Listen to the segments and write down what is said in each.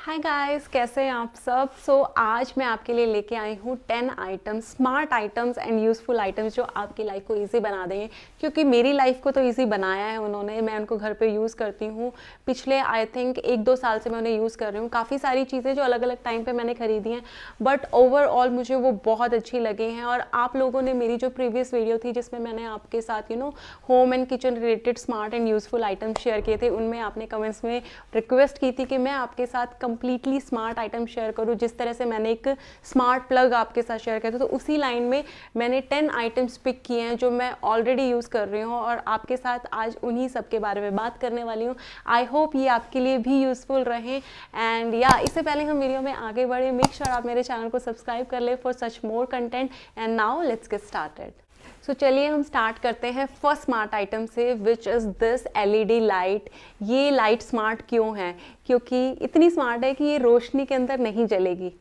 Hi guys, कैसे हैं आप सब। आज मैं आपके लिए लेके आई हूँ 10 items, smart items and useful items जो आपकी लाइफ को इजी बना देंगे। क्योंकि मेरी लाइफ को तो इजी बनाया है उन्होंने, मैं उनको घर पे यूज़ करती हूँ। पिछले आई थिंक 1-2 साल से मैं उन्हें यूज़ कर रही हूँ। काफ़ी सारी चीज़ें जो अलग अलग टाइम पर मैंने खरीदी हैं, बट ओवरऑल मुझे वो बहुत अच्छी लगी हैं। और आप लोगों ने मेरी जो प्रीवियस वीडियो थी जिसमें मैंने आपके साथ home and kitchen related smart and useful items share किए थे, उनमें आपने कमेंट्स में रिक्वेस्ट की थी कि मैं आपके साथ कंप्लीटली स्मार्ट आइटम शेयर करूं। जिस तरह से मैंने एक स्मार्ट प्लग आपके साथ शेयर किया था, तो उसी लाइन में मैंने 10 आइटम्स पिक किए हैं जो मैं ऑलरेडी यूज़ कर रही हूं और आपके साथ आज उन्हीं सब के बारे में बात करने वाली हूं। आई होप ये आपके लिए भी यूज़फुल रहें। एंड इससे पहले हम वीडियो में आगे बढ़े, मेक श्योर आप मेरे चैनल को सब्सक्राइब कर ले for such more content. And now let's get started. चलिए हम स्टार्ट करते हैं फर्स्ट स्मार्ट आइटम से, which is this LED light. ये लाइट स्मार्ट क्यों है? क्योंकि इतनी स्मार्ट है कि ये रोशनी के अंदर नहीं जलेगी।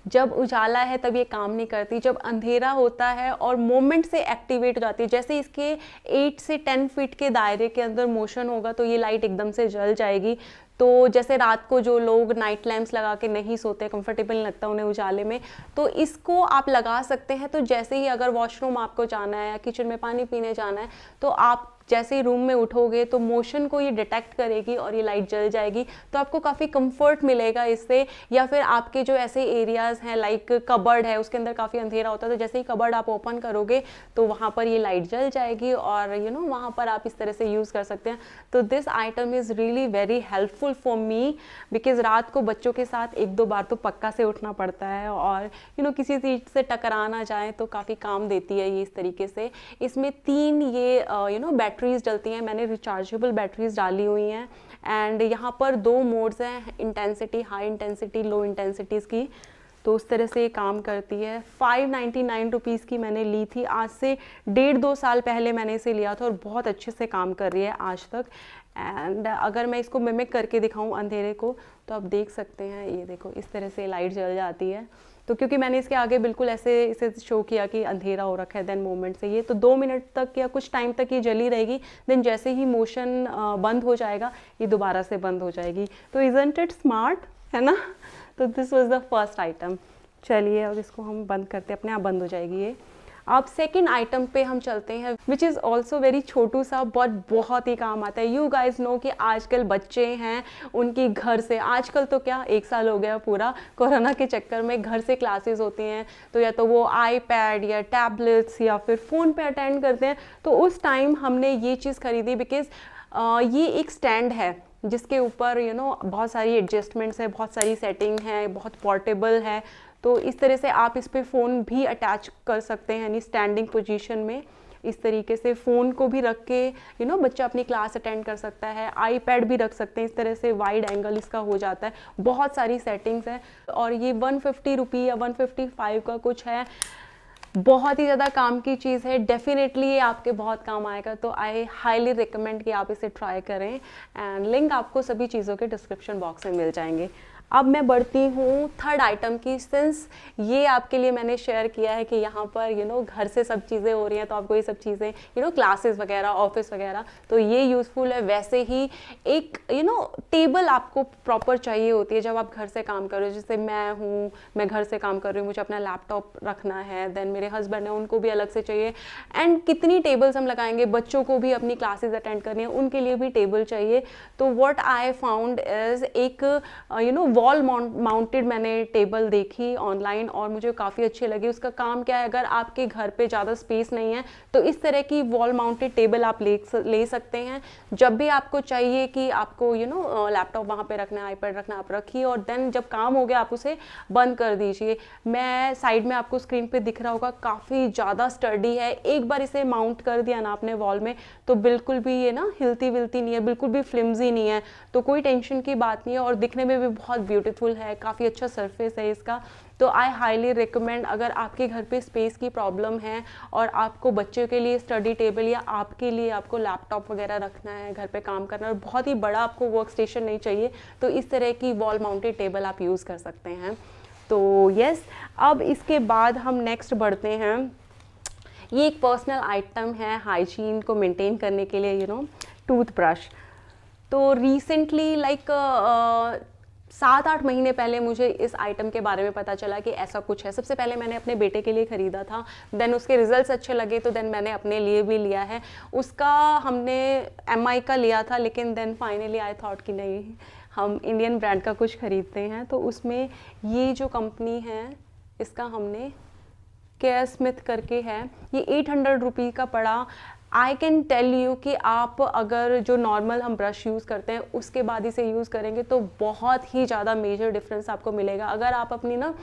जब उजाला है तब ये काम नहीं करती, जब अंधेरा होता है और मोमेंट से एक्टिवेट हो जाती है। जैसे इसके 8 से 10 फीट के दायरे के अंदर मोशन होगा तो ये लाइट एकदम से जल जाएगी। तो जैसे रात को जो लोग नाइट लैम्प्स लगा के नहीं सोते, कंफर्टेबल नहीं लगता उन्हें उजाले में, तो इसको आप लगा सकते हैं। तो जैसे ही अगर वॉशरूम आपको जाना है या किचन में पानी पीने जाना है, तो आप जैसे ही रूम में उठोगे तो मोशन को ये डिटेक्ट करेगी और ये लाइट जल जाएगी। तो आपको काफ़ी कंफर्ट मिलेगा इससे। या फिर आपके जो ऐसे एरियाज़ हैं लाइक कबर्ड है, उसके अंदर काफ़ी अंधेरा होता है, तो जैसे ही कबर्ड आप ओपन करोगे तो वहाँ पर ये लाइट जल जाएगी और वहाँ पर आप इस तरह से यूज़ कर सकते हैं। तो this item is really very helpful for me, because रात को बच्चों के साथ 1-2 बार तो पक्का से उठना पड़ता है और किसी चीज़ से टकरा ना जाए, तो काफ़ी काम देती है ये इस तरीके से। इसमें 3 ये बैटरीज डलती हैं। मैंने रिचार्जेबल बैटरीज डाली हुई हैं। एंड यहाँ पर 2 मोड्स हैं, इंटेंसिटी, हाई इंटेंसिटी, लो इंटेंसिटीज़ की। तो उस तरह से ये काम करती है। 599 रुपीज़ की मैंने ली थी, आज से 1.5-2 साल पहले मैंने इसे लिया था और बहुत अच्छे से काम कर रही है आज तक। एंड अगर मैं इसको मिमिक करके दिखाऊं अंधेरे को, तो आप देख सकते हैं, ये देखो इस तरह से लाइट जल जाती है। तो क्योंकि मैंने इसके आगे बिल्कुल ऐसे इसे शो किया कि अंधेरा हो रखा है, देन मोमेंट से ये तो 2 मिनट तक या कुछ टाइम तक ये जली रहेगी। देन जैसे ही मोशन बंद हो जाएगा, ये दोबारा से बंद हो जाएगी। तो इजंट इट स्मार्ट, है ना? तो this was the first item. चलिए अब इसको हम बंद करते हैं, अपने आप बंद हो जाएगी ये। अब सेकेंड आइटम पे हम चलते हैं, विच इज़ ऑल्सो वेरी छोटू सा, बट बहुत ही काम आता है। यू गाइज नो कि आजकल बच्चे हैं, उनकी घर से, आजकल तो क्या 1 साल हो गया पूरा, कोरोना के चक्कर में घर से क्लासेस होती हैं, तो या तो वो आईपैड या टैबलेट्स या फिर फ़ोन पे अटेंड करते हैं। तो उस टाइम हमने ये चीज़ खरीदी, बिकॉज ये एक स्टैंड है जिसके ऊपर बहुत सारी एडजस्टमेंट्स है, बहुत सारी सेटिंग है, बहुत पोर्टेबल है। तो इस तरह से आप इस पे फ़ोन भी अटैच कर सकते हैं, यानी स्टैंडिंग पोजीशन में इस तरीके से फ़ोन को भी रख के बच्चा अपनी क्लास अटेंड कर सकता है। आईपैड भी रख सकते हैं, इस तरह से वाइड एंगल इसका हो जाता है। बहुत सारी सेटिंग्स हैं और ये 150 रुपये या 155 का कुछ है। बहुत ही ज़्यादा काम की चीज़ है, डेफिनेटली ये आपके बहुत काम आएगा। तो आई हाईली रिकमेंड कि आप इसे ट्राई करें। एंड लिंक आपको सभी चीज़ों के डिस्क्रिप्शन बॉक्स में मिल जाएंगे। अब मैं बढ़ती हूँ थर्ड आइटम की। सिंस ये आपके लिए मैंने शेयर किया है कि यहाँ पर घर से सब चीज़ें हो रही हैं, तो आपको ये सब चीज़ें क्लासेस वगैरह, ऑफिस वगैरह, तो ये यूज़फुल है। वैसे ही एक टेबल आपको प्रॉपर चाहिए होती है जब आप घर से काम कर रहे हो। जैसे मैं घर से काम कर रही हूँ, मुझे अपना लैपटॉप रखना है, देन मेरे हस्बैंड है, उनको भी अलग से चाहिए। एंड कितनी टेबल्स हम लगाएंगे, बच्चों को भी अपनी क्लासेस अटेंड करनी है, उनके लिए भी टेबल चाहिए। तो व्हाट आई फाउंड इज़ एक वॉल माउंटेड मैंने टेबल देखी ऑनलाइन और मुझे काफ़ी अच्छी लगी। उसका काम क्या है, अगर आपके घर पे ज़्यादा स्पेस नहीं है तो इस तरह की वॉल माउंटेड टेबल आप ले सकते हैं। जब भी आपको चाहिए कि आपको लैपटॉप वहाँ पे रखना है, आईपैड रखना, आप रखिए और देन जब काम हो गया आप उसे बंद कर दीजिए। मैं साइड में आपको स्क्रीन पे दिख रहा होगा, काफ़ी ज़्यादा स्टडी है। एक बार इसे माउंट कर दिया ना आपने वॉल में, तो बिल्कुल भी ये हिलती विलती नहीं है, बिल्कुल भी फ्लिम्जी नहीं है, तो कोई टेंशन की बात नहीं है। और दिखने में भी बहुत ब्यूटीफुल है, काफ़ी अच्छा सरफेस है इसका। तो आई हाईली रिकमेंड, अगर आपके घर पे स्पेस की प्रॉब्लम है और आपको बच्चों के लिए स्टडी टेबल या आपके लिए आपको लैपटॉप वगैरह रखना है, घर पे काम करना है और बहुत ही बड़ा आपको वर्क स्टेशन नहीं चाहिए, तो इस तरह की वॉल माउंटेड टेबल आप यूज़ कर सकते हैं। तो यस, अब इसके बाद हम नेक्स्ट बढ़ते हैं। ये एक पर्सनल आइटम है हाइजीन को मेंटेन करने के लिए, टूथब्रश। तो रिसेंटली 7-8 महीने पहले मुझे इस आइटम के बारे में पता चला कि ऐसा कुछ है। सबसे पहले मैंने अपने बेटे के लिए ख़रीदा था, देन उसके रिजल्ट्स अच्छे लगे तो देन मैंने अपने लिए भी लिया है। उसका हमने एमआई का लिया था, लेकिन देन फाइनली आई थॉट कि नहीं, हम इंडियन ब्रांड का कुछ ख़रीदते हैं। तो उसमें ये जो कंपनी है इसका हमने केयर स्मिथ करके है, ये 800 रुपये का पड़ा। आई कैन टेल यू कि आप अगर जो नॉर्मल हम ब्रश यूज़ करते हैं उसके बाद इसे यूज़ करेंगे तो बहुत ही ज़्यादा मेजर डिफरेंस आपको मिलेगा। अगर आप अपनी ना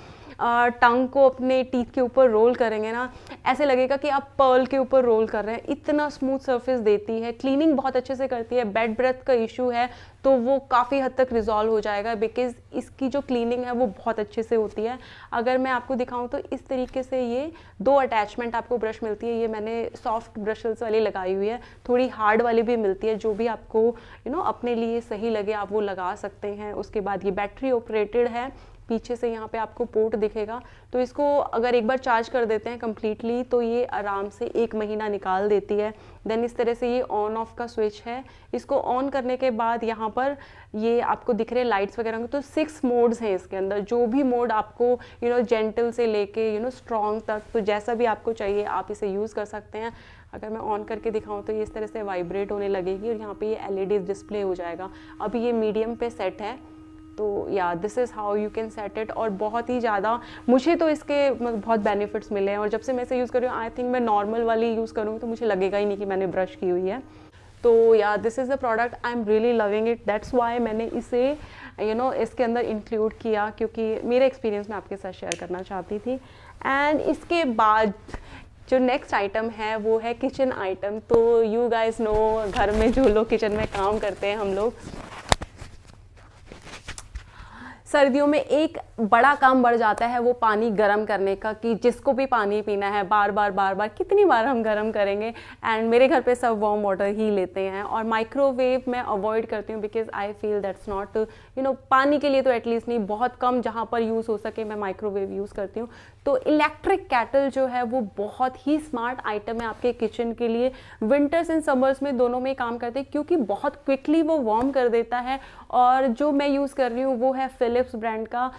टंग को अपने टीथ के ऊपर रोल करेंगे ना, ऐसे लगेगा कि आप पर्ल के ऊपर रोल कर रहे हैं। इतना स्मूथ सरफेस देती है, क्लीनिंग बहुत अच्छे से करती है। बेड ब्रेथ का इशू है तो वो काफ़ी हद तक रिजॉल्व हो जाएगा, बिकॉज इसकी जो क्लीनिंग है वो बहुत अच्छे से होती है। अगर मैं आपको दिखाऊं तो इस तरीके से ये 2 अटैचमेंट आपको ब्रश मिलती है। ये मैंने सॉफ्ट ब्रशेस वाली लगाई हुई है, थोड़ी हार्ड वाली भी मिलती है, जो भी आपको अपने लिए सही लगे आप वो लगा सकते हैं। उसके बाद ये बैटरी ऑपरेटेड है, पीछे से यहाँ पे आपको पोर्ट दिखेगा, तो इसको अगर एक बार चार्ज कर देते हैं कम्प्लीटली तो ये आराम से 1 महीना निकाल देती है। देन इस तरह से ये ऑन ऑफ का स्विच है, इसको ऑन करने के बाद यहाँ पर ये आपको दिख रहे लाइट्स वगैरह होंगे। तो 6 मोड्स हैं इसके अंदर, जो भी मोड आपको जेंटल से लेके स्ट्रॉन्ग तक, तो जैसा भी आपको चाहिए आप इसे यूज़ कर सकते हैं। अगर मैं ऑन करके दिखाऊं तो ये इस तरह से वाइब्रेट होने लगेगी और यहाँ पे ये LED डिस्प्ले हो जाएगा। अभी ये मीडियम पे सेट है, तो या this is how you can set it. और बहुत ही ज़्यादा मुझे तो इसके बहुत बेनिफिट्स मिले हैं, और जब से मैं इसे यूज़ कर रही हूँ आई थिंक मैं नॉर्मल वाली यूज़ करूँगी तो मुझे लगेगा ही नहीं कि मैंने ब्रश की हुई है। तो या this is the product, I am really loving it, that's why मैंने इसे इसके अंदर इंक्लूड किया, क्योंकि मेरे एक्सपीरियंस मैं आपके साथ शेयर करना चाहती थी। एंड इसके बाद जो नेक्स्ट आइटम है वो है किचन आइटम। तो यू गाइस नो, घर में जो लोग किचन में काम करते हैं हम लोग, सर्दियों में एक बड़ा काम बढ़ जाता है वो पानी गर्म करने का, कि जिसको भी पानी पीना है बार बार कितनी बार हम गर्म करेंगे। एंड मेरे घर पे सब वार्म वाटर ही लेते हैं, और माइक्रोवेव मैं अवॉइड करती हूँ, because I feel that's not पानी के लिए तो एटलीस्ट नहीं, बहुत कम जहाँ पर यूज़ हो सके मैं माइक्रोवेव यूज़ करती हूँ। तो इलेक्ट्रिक कैटल जो है वो बहुत ही स्मार्ट आइटम है आपके किचन के लिए। विंटर्स एंड समर्स में दोनों में काम करते हैं, क्योंकि बहुत क्विकली वो वार्म कर देता है। और जो मैं यूज़ कर रही हूँ वो है फिलिप्स ब्रांड का।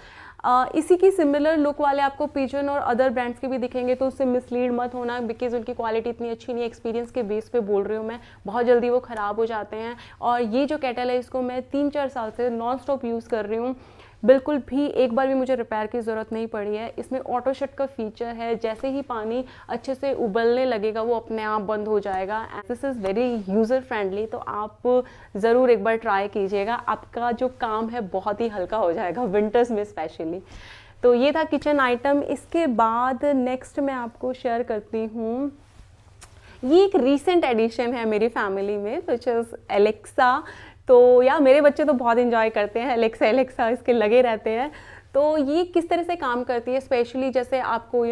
इसी की सिमिलर लुक वाले आपको पिजन और अदर ब्रांड्स के भी दिखेंगे, तो उससे मिसलीड मत होना, बिकॉज उनकी क्वालिटी इतनी अच्छी नहीं है। एक्सपीरियंस के बेस पे बोल रही हूँ मैं, बहुत जल्दी वो ख़राब हो जाते हैं। और ये जो केटल है इसको मैं 3-4 साल से नॉन स्टॉप यूज़ कर रही हूँ, बिल्कुल भी एक बार भी मुझे रिपेयर की ज़रूरत नहीं पड़ी है। इसमें ऑटो शट का फीचर है, जैसे ही पानी अच्छे से उबलने लगेगा वो अपने आप बंद हो जाएगा। This is very user friendly, तो आप ज़रूर एक बार ट्राई कीजिएगा, आपका जो काम है बहुत ही हल्का हो जाएगा विंटर्स में स्पेशली। तो ये था किचन आइटम। इसके बाद नेक्स्ट मैं आपको शेयर करती हूँ, ये एक रीसेंट एडिशन है मेरी फैमिली में, विच इज़ एलेक्सा। तो या मेरे बच्चे तो बहुत इंजॉय करते हैं एलेक्सा एलेक्सा, इसके लगे रहते हैं। तो ये किस तरह से काम करती है, स्पेशली जैसे आपको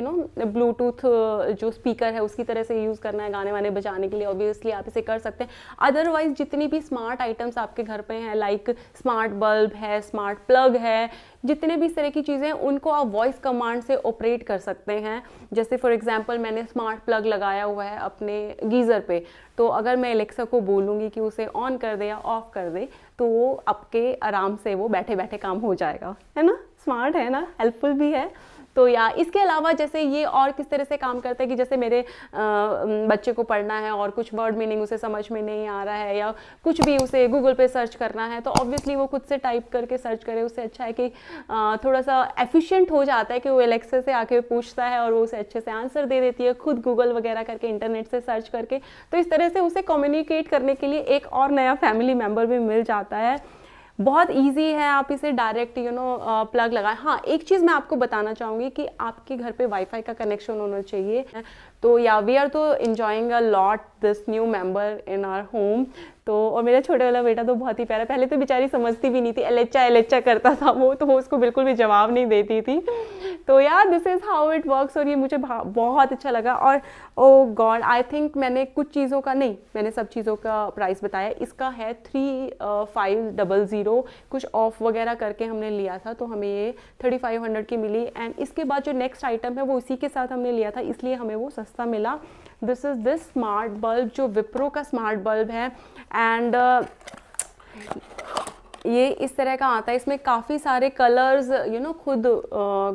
ब्लूटूथ जो स्पीकर है उसकी तरह से यूज़ करना है गाने वाने बजाने के लिए, ऑब्वियसली आप इसे कर सकते हैं। अदरवाइज जितनी भी स्मार्ट आइटम्स आपके घर पे हैं, लाइक स्मार्ट बल्ब है, स्मार्ट प्लग है, जितने भी इस तरह की चीज़ें हैं उनको आप वॉइस कमांड से ऑपरेट कर सकते हैं। जैसे फॉर एग्जांपल मैंने स्मार्ट प्लग लगाया हुआ है अपने गीज़र पे, तो अगर मैं एलेक्सा को बोलूँगी कि उसे ऑन कर दे या ऑफ़ कर दे, तो वो आपके आराम से वो बैठे बैठे काम हो जाएगा, है ना। स्मार्ट है ना, हेल्पफुल भी है। तो या इसके अलावा जैसे ये और किस तरह से काम करता है कि जैसे मेरे बच्चे को पढ़ना है और कुछ वर्ड मीनिंग उसे समझ में नहीं आ रहा है, या कुछ भी उसे गूगल पे सर्च करना है, तो ऑब्वियसली वो खुद से टाइप करके सर्च करे। उससे अच्छा है कि थोड़ा सा एफिशिएंट हो जाता है कि वो एलेक्सा से आके पूछता है और वो उसे अच्छे से आंसर दे देती है, खुद गूगल वगैरह करके इंटरनेट से सर्च करके। तो इस तरह से उसे कम्युनिकेट करने के लिए एक और नया फैमिली मेम्बर भी मिल जाता है। बहुत इजी है, आप इसे डायरेक्ट प्लग लगाएं। हाँ, एक चीज़ मैं आपको बताना चाहूँगी कि आपके घर पे वाईफाई का कनेक्शन होना चाहिए। तो या वी आर तो enjoying a lot this new member in our home. तो और मेरा छोटे वाला बेटा तो बहुत ही प्यारा, पहले तो बेचारी समझती भी नहीं थी, एलेच्चा एलेच्चा करता था वो, तो वो उसको बिल्कुल भी जवाब नहीं देती थी। तो यार this is how it works, और ये मुझे बहुत अच्छा लगा। और ओ गॉड, आई थिंक मैंने कुछ चीज़ों का नहीं, मैंने सब चीज़ों का प्राइस बताया। इसका है 3500, कुछ ऑफ वगैरह करके हमने लिया था, तो हमें ये 3500 की मिली। एंड इसके बाद जो नेक्स्ट आइटम है वो इसी के साथ हमने लिया था, इसलिए हमें वो सस्ता मिला। This is this smart bulb, जो विप्रो का स्मार्ट बल्ब है। एंड ये इस तरह का आता है, इसमें काफ़ी सारे कलर्स खुद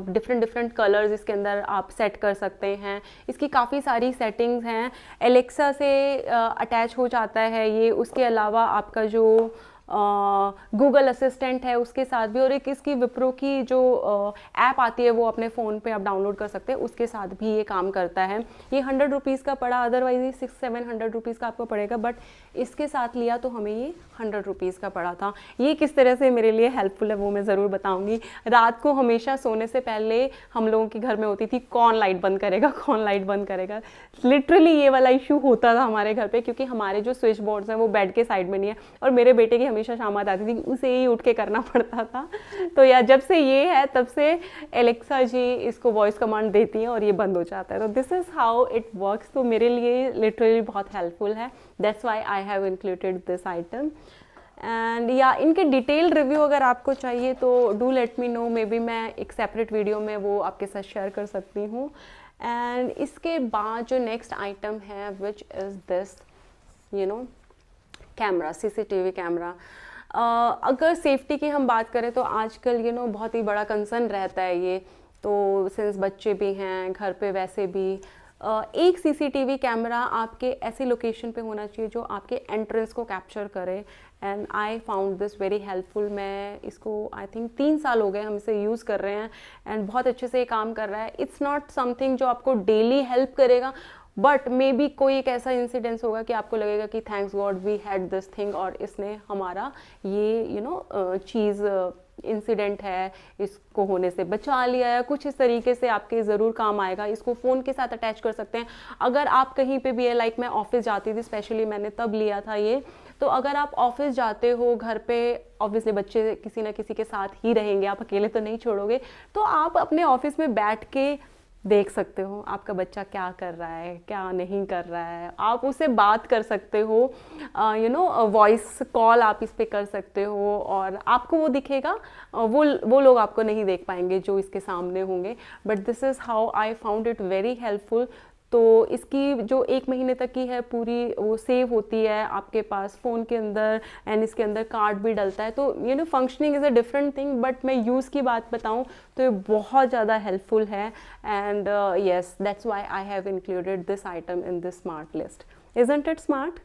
डिफरेंट डिफरेंट कलर्स इसके अंदर आप सेट कर सकते हैं। इसकी काफ़ी सारी सेटिंग्स हैं, एलेक्सा से अटैच हो जाता है ये। उसके अलावा आपका जो गूगल असिस्टेंट है उसके साथ भी, और एक इसकी विप्रो की जो ऐप आती है वो अपने फ़ोन पे आप डाउनलोड कर सकते हैं, उसके साथ भी ये काम करता है। ये 100 रुपीज़ का पड़ा, अदरवाइज ये 600-700 रुपीज़ का आपको पड़ेगा, बट इसके साथ लिया तो हमें ये 100 रुपीज़ का पड़ा था। ये किस तरह से मेरे लिए हेल्पफुल है वो मैं ज़रूर बताऊँगी। रात को हमेशा सोने से पहले हम लोगों के घर में होती थी कौन लाइट बंद करेगा, कौन लाइट बंद करेगा। लिटरली ये वाला इशू होता था हमारे घर पे, क्योंकि हमारे जो स्विच बोर्ड्स हैं वो बेड के साइड में नहीं है, और मेरे बेटे की हमेशा शामत आती थी, उसे ही उठ के करना पड़ता था। तो यार जब से ये है तब से एलेक्सा जी इसको वॉइस कमांड देती हैं और ये बंद हो जाता है। तो this is how it works. तो मेरे लिए लिटरली बहुत हेल्पफुल है, that's why I have included this item. And या इनके डिटेल रिव्यू अगर आपको चाहिए तो do let me know, may be मैं एक सेपरेट वीडियो में वो आपके साथ शेयर कर सकती हूँ। एंड इसके बाद जो नेक्स्ट आइटम है which is this camera, CCTV camera. अगर सेफ्टी की हम बात करें तो आजकल बहुत ही बड़ा कंसर्न रहता है ये, तो सिंस बच्चे भी हैं घर पे, वैसे भी एक CCTV कैमरा आपके ऐसी लोकेशन पे होना चाहिए जो आपके एंट्रेंस को कैप्चर करे। And I found this very helpful. मैं इसको आई थिंक 3 साल हो गए हम इसे यूज़ कर रहे हैं, एंड बहुत अच्छे से ये काम कर रहा है। इट्स नॉट समथिंग जो आपको डेली हेल्प करेगा, बट मे बी कोई एक ऐसा इंसिडेंस होगा कि आपको लगेगा कि thanks god we had this thing, और इसने हमारा ये चीज़ इंसिडेंट है इसको होने से बचा लिया है, कुछ इस तरीके से आपके ज़रूर काम आएगा। इसको फ़ोन के साथ अटैच कर सकते हैं। अगर आप कहीं पे भी है, लाइक मैं ऑफिस जाती थी स्पेशली, मैंने तब लिया था ये। तो अगर आप ऑफिस जाते हो, घर पे ऑब्वियसली बच्चे किसी ना किसी के साथ ही रहेंगे, आप अकेले तो नहीं छोड़ोगे, तो आप अपने ऑफिस में बैठ के देख सकते हो आपका बच्चा क्या कर रहा है, क्या नहीं कर रहा है। आप उससे बात कर सकते हो, वॉइस कॉल आप इस पे कर सकते हो, और आपको वो दिखेगा, वो लोग आपको नहीं देख पाएंगे जो इसके सामने होंगे। But this is how I found it very helpful. तो इसकी जो 1 महीने तक की है पूरी, वो सेव होती है आपके पास फ़ोन के अंदर, एंड इसके अंदर कार्ड भी डलता है। तो functioning is a different thing, but मैं यूज़ की बात बताऊं तो ये बहुत ज़्यादा हेल्पफुल है। And yes, that's why I have included this item in this smart list. Isn't it smart?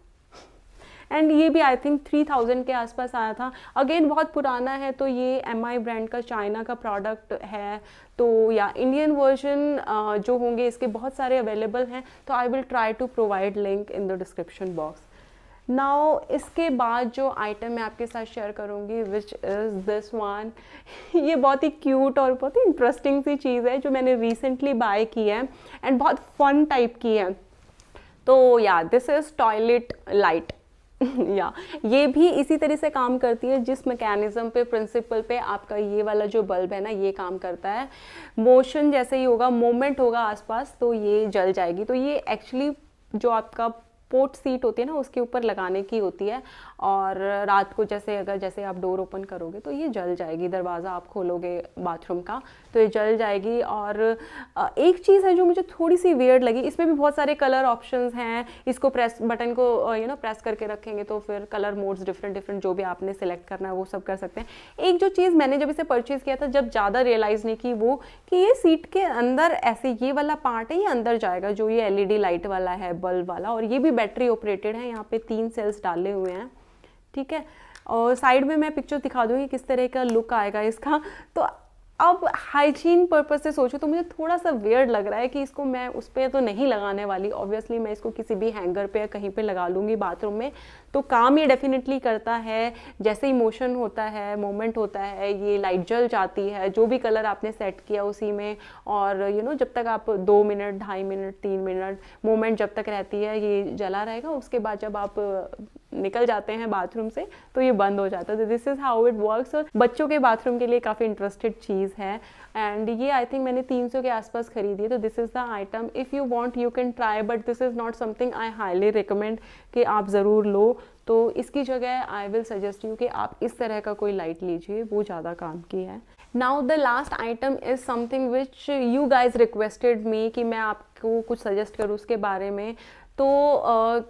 And ये भी आई थिंक 3000 के आसपास आया था। अगेन बहुत पुराना है, तो ये MI ब्रांड का चाइना का प्रोडक्ट है। तो या इंडियन वर्जन जो होंगे इसके बहुत सारे अवेलेबल हैं, तो I will try to provide link in the description box. Now इसके बाद जो आइटम मैं आपके साथ शेयर करूँगी विच इज़ दिस वन। ये बहुत ही क्यूट और बहुत ही इंटरेस्टिंग सी चीज़ है जो मैंने रिसेंटली बाय की है, एंड बहुत फन टाइप की है। तो या दिस इज़ टॉयलेट लाइट। या ये भी इसी तरह से काम करती है जिस मैकेनिज्म पे, प्रिंसिपल पे आपका ये वाला जो बल्ब है ना ये काम करता है। मोशन जैसे ही होगा, मोमेंट होगा आसपास, तो ये जल जाएगी। तो ये एक्चुअली जो आपका पोर्ट सीट होती है ना उसके ऊपर लगाने की होती है, और रात को जैसे आप डोर ओपन करोगे तो ये जल जाएगी। दरवाज़ा आप खोलोगे बाथरूम का तो ये जल जाएगी। और एक चीज़ है जो मुझे थोड़ी सी वियर्ड लगी, इसमें भी बहुत सारे कलर ऑप्शंस हैं। इसको बटन को प्रेस करके रखेंगे तो फिर कलर मोड्स डिफरेंट जो भी आपने सेलेक्ट करना है वो सब कर सकते हैं। एक जो चीज़ मैंने जब इसे परचेज़ किया था, जब ज़्यादा रियलाइज़ नहीं की, वो कि ये सीट के अंदर ऐसे ये वाला पार्ट है, ये अंदर जाएगा जो ये LED लाइट वाला है, बल्ब वाला, और ये भी बैटरी ऑपरेटेड है। यहाँ पे 3 सेल्स डाले हुए हैं, ठीक है। और साइड में मैं पिक्चर दिखा दूँगी किस तरह का लुक आएगा इसका। तो अब हाइजीन पर्पस से सोचो तो मुझे थोड़ा सा वियर्ड लग रहा है कि इसको मैं उस पर तो नहीं लगाने वाली। ऑब्वियसली मैं इसको किसी भी हैंगर पे या कहीं पे लगा लूँगी बाथरूम में, तो काम ये डेफिनेटली करता है। जैसे ही मोशन होता है, मोमेंट होता है, ये लाइट जल जाती है जो भी कलर आपने सेट किया उसी में। और जब तक आप 2 मिनट, 2.5 मिनट, 3 मिनट मोमेंट जब तक रहती है ये जला रहेगा। उसके बाद जब आप निकल जाते हैं बाथरूम से तो ये बंद हो जाता है। तो this is how it works. और बच्चों के बाथरूम के लिए काफ़ी इंटरेस्टेड चीज़ है, एंड ये आई थिंक मैंने 300 के आसपास खरीदी है। तो this is the item, if you want you can try, but this is not something I highly recommend कि आप ज़रूर लो। तो इसकी जगह आई विल सजेस्ट यू कि आप इस तरह का कोई लाइट लीजिए, वो ज़्यादा काम की है। Now the last item is something which you guys requested मी कि मैं आपको कुछ सजेस्ट करूँ उसके बारे में। तो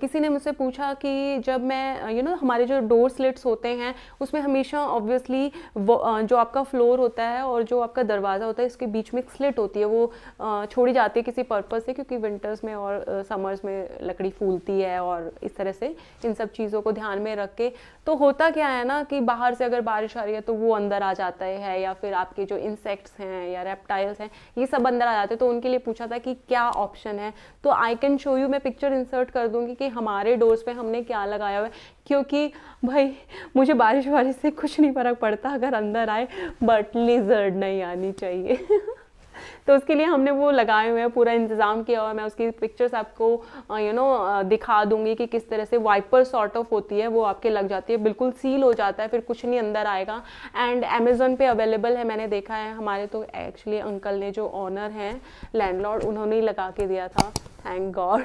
किसी ने मुझसे पूछा कि जब मैं हमारे जो डोर स्लिट्स होते हैं उसमें हमेशा ऑब्वियसली जो आपका फ्लोर होता है और जो आपका दरवाज़ा होता है इसके बीच में एक स्लिट होती है, वो छोड़ी जाती है किसी पर्पज़ से, क्योंकि विंटर्स में और समर्स में लकड़ी फूलती है, और इस तरह से इन सब चीज़ों को ध्यान में रख के तो होता क्या है ना कि बाहर से अगर बारिश आ रही है तो वो अंदर आ जाता है, या फिर आपके जो इंसेक्ट्स हैं या रेप्टाइल्स हैं ये सब अंदर आ जाते हैं। तो उनके लिए पूछा था कि क्या ऑप्शन है, तो आई कैन शो यू, मैं पिक्चर इंसर्ट कर दूंगी कि हमारे डोर्स पे हमने क्या लगाया हुआ है, क्योंकि भाई मुझे बारिश वारिश से कुछ नहीं फ़र्क पड़ता अगर अंदर आए, बट लिजर्ड नहीं आनी चाहिए तो उसके लिए हमने वो लगाए हुए हैं, पूरा इंतज़ाम किया हुआ है। मैं उसकी पिक्चर्स आपको दिखा दूंगी कि किस तरह से वाइपर सॉर्ट ऑफ होती है, वो आपके लग जाती है, बिल्कुल सील हो जाता है, फिर कुछ नहीं अंदर आएगा। एंड अमेज़न पे अवेलेबल है, मैंने देखा है, हमारे तो एक्चुअली अंकल ने जो ऑनर हैं लैंडलॉर्ड उन्होंने ही लगा के दिया था, थैंक गॉड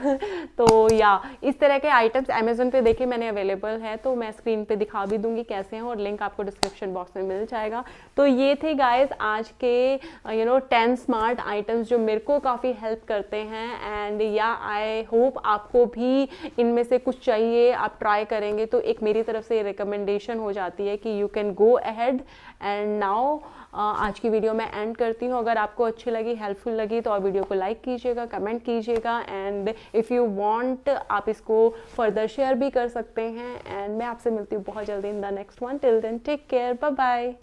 तो या इस तरह के आइटम्स अमेज़न पे देखे मैंने अवेलेबल है, तो मैं स्क्रीन पे दिखा भी दूंगी कैसे हैं, और लिंक आपको डिस्क्रिप्शन बॉक्स में मिल जाएगा। तो ये थे गाइस आज के 10 स्मार्ट आइटम्स जो मेरे को काफ़ी हेल्प करते हैं, एंड या आई होप आपको भी इनमें से कुछ चाहिए, आप ट्राई करेंगे तो एक मेरी तरफ से रिकमेंडेशन हो जाती है कि you can go ahead. And now आज की वीडियो मैं एंड करती हूँ। अगर आपको अच्छी लगी, हेल्पफुल लगी, तो आप वीडियो को लाइक कीजिएगा, कमेंट कीजिएगा, एंड इफ़ यू वांट आप इसको फर्दर शेयर भी कर सकते हैं। एंड मैं आपसे मिलती हूँ बहुत जल्दी in the next one. Till then take care, bye bye.